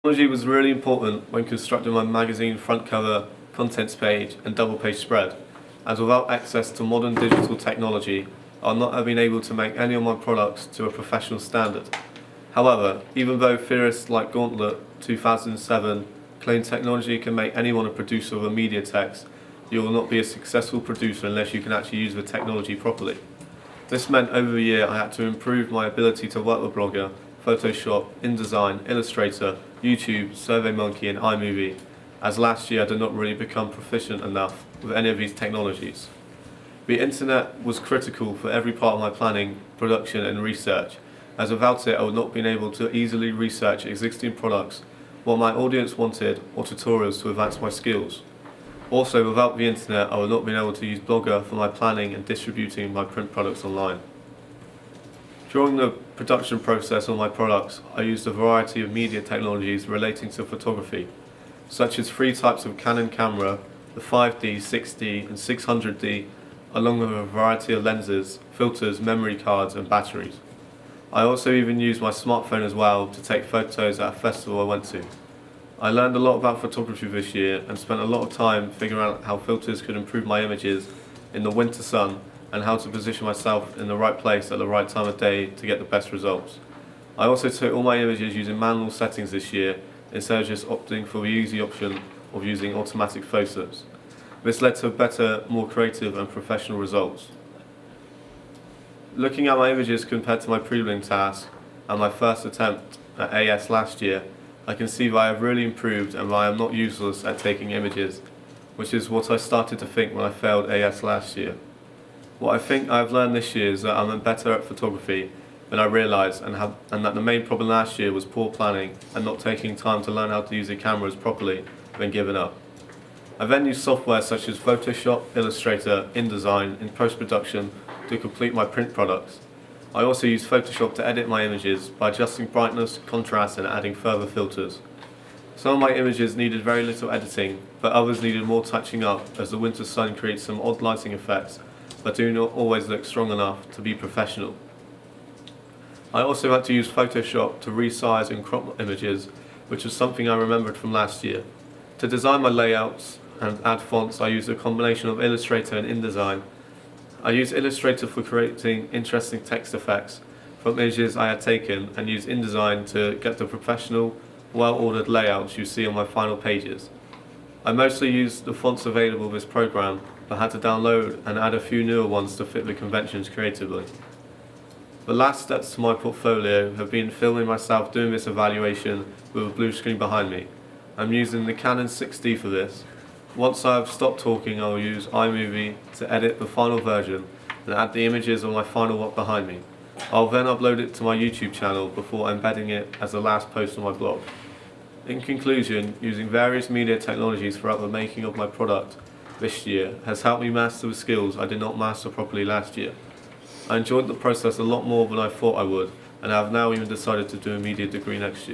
Technology was really important when constructing my magazine front cover, contents page and double page spread, as without access to modern digital technology, I'll not have been able to make any of my products to a professional standard. However, even though theorists like Gauntlet 2007 claim technology can make anyone a producer of a media text, you will not be a successful producer unless you can actually use the technology properly. This meant over the year I had to improve my ability to work with Blogger, Photoshop, InDesign, Illustrator, YouTube, SurveyMonkey and iMovie, as last year I did not really become proficient enough with any of these technologies. The internet was critical for every part of my planning, production and research, as without it I would not have been able to easily research existing products, what my audience wanted or tutorials to advance my skills. Also, without the internet, I would not have been able to use Blogger for my planning and distributing my print products online. During the production process of my products, I used a variety of media technologies relating to photography, such as 3 types of Canon camera, the 5D, 6D and 600D, along with a variety of lenses, filters, memory cards and batteries. I also even used my smartphone as well to take photos at a festival I went to. I learned a lot about photography this year and spent a lot of time figuring out how filters could improve my images in the winter sun and how to position myself in the right place at the right time of day to get the best results. I also took all my images using manual settings this year instead of just opting for the easy option of using automatic photos. This led to better, more creative and professional results. Looking at my images compared to my prelim task and my first attempt at AS last year, I can see that I have really improved and that I am not useless at taking images, which is what I started to think when I failed AS last year. What I think I have learned this year is that I am better at photography than I realised and that the main problem last year was poor planning and not taking time to learn how to use the cameras properly when giving up. I then used software such as Photoshop, Illustrator, InDesign in post-production to complete my print products. I also use Photoshop to edit my images by adjusting brightness, contrast and adding further filters. Some of my images needed very little editing, but others needed more touching up as the winter sun creates some odd lighting effects but do not always look strong enough to be professional. I also had to use Photoshop to resize and crop images, which was something I remembered from last year. To design my layouts and add fonts, I used a combination of Illustrator and InDesign. I used Illustrator for creating interesting text effects from images I had taken and used InDesign to get the professional, well-ordered layouts you see on my final pages. I mostly used the fonts available with this program, but had to download and add a few newer ones to fit the conventions creatively. The last steps to my portfolio have been filming myself doing this evaluation with a blue screen behind me. I'm using the Canon 6D for this. Once I have stopped talking, I will use iMovie to edit the final version and add the images of my final work behind me. I'll then upload it to my YouTube channel before embedding it as the last post on my blog. In conclusion, using various media technologies throughout the making of my product this year has helped me master the skills I did not master properly last year. I enjoyed the process a lot more than I thought I would, and I have now even decided to do a media degree next year.